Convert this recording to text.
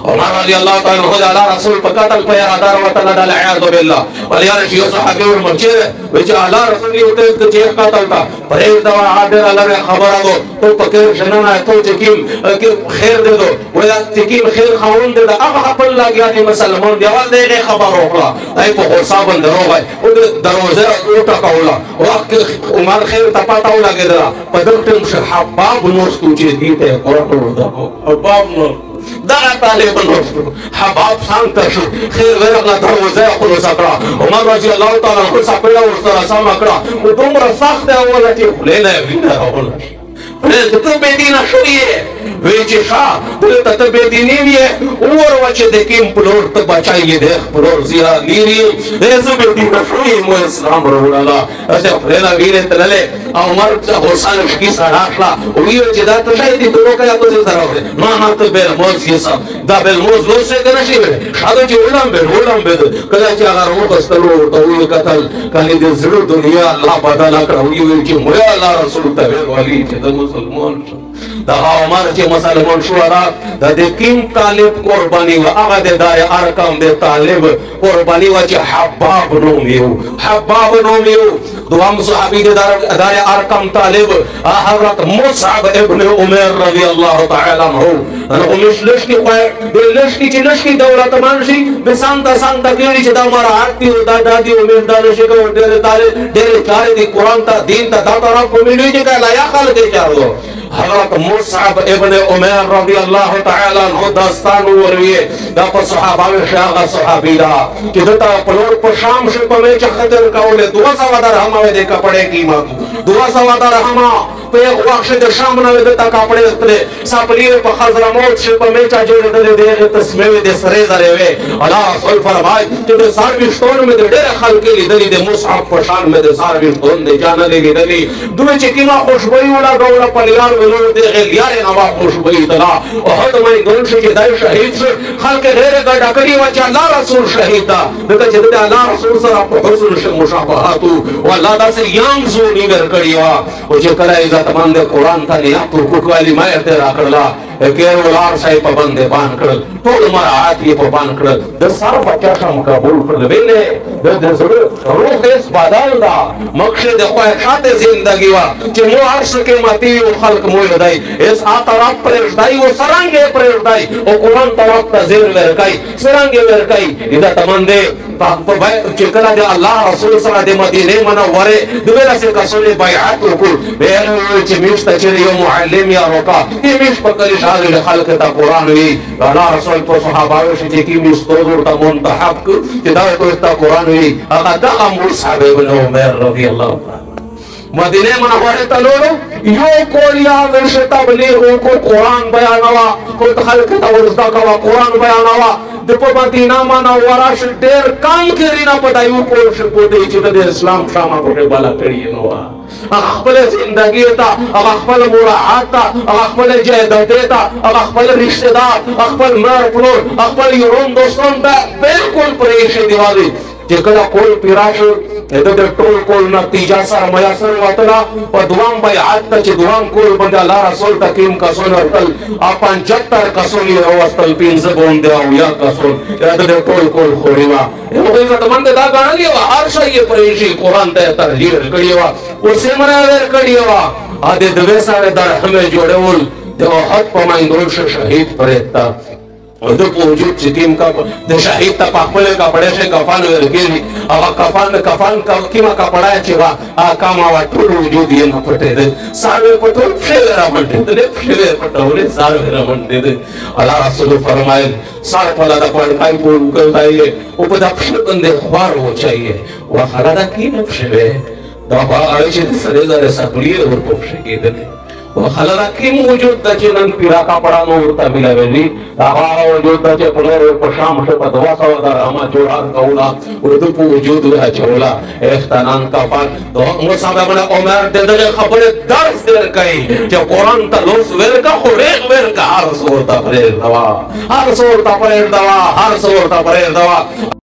عمر رضي الله تعالى عنه على رسول فقاتل فيا دار وطن دل عياذ بالله وليار شيو صحابي والمرشد وجه على رسول يوتي تجيه قاتل تا فريد دوا عادر على خبر دو تو فكر شننا تو تكيم خير دے دو ولا تكيم خير خاون دے دا خپل لاګیا دي مسلمان دیوال دې خبر وکړه دای په حساب درو غي او دروازه وټا کولا وخت عمر خير تپاتاو لګیدل په دغه حباب نور ستوچې دي ته قرآن ورته حباب نور دا طالب نور حباب سانت شو خير ورغلا دروازه خلاص کړه عمر رضی الله تعالی عنہ صاحب ورسره سم کړه او دومره سخت اوله چې خلینه وینه راول ته به دینه شوې وی چې ښا ته به دیني وي اور وچ د کیم پلور ته بچایې ده پلور زیرا لیری زه به دینه شوې مو اسلام وروړه اته خلینه وینه تلله عمر حسین کی سره اخلا او یو چې دا ته شاید ته وکړه ته سره ما نه ته به موږ یې سم دا به موږ نو څه کنه شي شاده چې ولم به کله چې هغه وکستلو ته وی قتل کله دې زړه دنیا الله بدل کړو یو چې مو الله رسول ته ویلي چې د مسلمان دا عمر چې مسلمان شو را د کیم طالب قرباني او هغه د دای ارقام د طالب قرباني و چې حباب نومیو دوام صحابي د دار ارقام طالب حضرت مصعب ابن عمر رضی الله تعالی عنہ انا لشکی چې دولت منشي به سانتا کېږي چې دا مراد دی دا دادی عمر دا لشي کو ډېر چارې دي قران ته دین ته دا طرف کومې چې کله یا خلک چارو حضرت مصعب ابن عمر رضی الله تعالی عنہ داستان وروي دا په صحابي دا چې دته په لور په شام شو په چې خطر کاوله 200 درهم د کپڑے قیمت 200 درهم په وخت د شام نه د کپڑے ستله سپلیر په حضرموت شو په چا جوړ د تسمیه د سره زره وي الله رسول فرمای چې د سرویشتون مې د ډېر خلک لیدلې د مصعب په شان مې د سرویشتون د جان لیدلې دوی چې کیما خوشبوئی ولا ګوره پلیار ولور د غلیار نوا خوشبوئی دلا او هغه مې ګون شي چې دای شهید خلک ډېر ګډه کړی و چې الله رسول شهید دا دغه چې د الله رسول سره په حسن مشابهت او الله داسې یم زونی ورکړی و او چې کله عزت مند قرآن ته نه تو کو کلمه ته راکړلا کېر ولار صاحب په باندې بان کړل ټول مراد یې په بان کړل د سر بچا شم قبول کړل ویلې د زړه روح هیڅ بدل دا مقصد خو شاته زندگی وا چې مو عرش کې ماتي او خلق مو لدای اس ا طرف پرځدای او سرانګې پرځدای او قرآن طرف ته زیر ورکای سرانګې ورکای دا تمنده په چې کله د الله رسول سره د مدینه منوره دغه څه کسونه بیعت وکړ به چې میشته چې یو معلم یا روکا دې میش په کلی شاله خلک ته قرآن وی الله رسول په صحابه چې کی مستوزر ته منتحق چې دا ته قرآن وی هغه د مصعب ابن عمر رضی الله تعالی مدینه منوره ته لورو یو کولیا ورشه تبلیغ کو قرآن بیانوا کو خلک ته ورزدا کوا قرآن بیانوا د په مدینه منوره ش ډېر کم کړي نه پدایو کو ش کو دی چې د اسلام شامه په بالا کړی نو خپل زندگی ته خپل مراعات ته خپل جهاد ته خپل رشتہ دار خپل مر پلور خپل یورون دوستان ته بالکل پریشي دیوالي چې کله کول پیراش د ټول کول نتیجه سره میسر وتلا په دوام بیعت ته چې دوام کول باندې الله رسول تکیم کسون ورتل 75 کسون یې واستل 15 باندې او یا کسون د ټول کول خوريوا یو عزت مند دا غاڼلی و هر شي پریشي قران ته ترجیح کړی و او سیمرا ور کړی و ا دې د وساره د همه جوړول د حق په ماندول شهید پرېتا او د وجود چې کیم کا د شهید ته خپل کپڑے سے کفن ورګي او کفن کیما کپڑا چې وا کاما وا ټول وجود یې نه پټه ده ساوي پټول فیر را باندې ده فیر پټولې ساوي را باندې ده الله رسول فرمایل سار په لاله پړای پور کوي او په دښت باندې خوار و چایي وخلاده کینه شوه دا هغه چې سره زره سپلیر ورپوښ کېده وخلاده کی موجود د چنن پیرا کپڑا نو ورته ملوي هغه وجود د پلور په شام شه په 200 درهم جوړه کولا ورته په وجود لا چولا اختنان کفن مصعب ابن عمر دغه خبره درس درکای چې قران ته لوس ورکا خو ورکا هر څور ته پرې دوا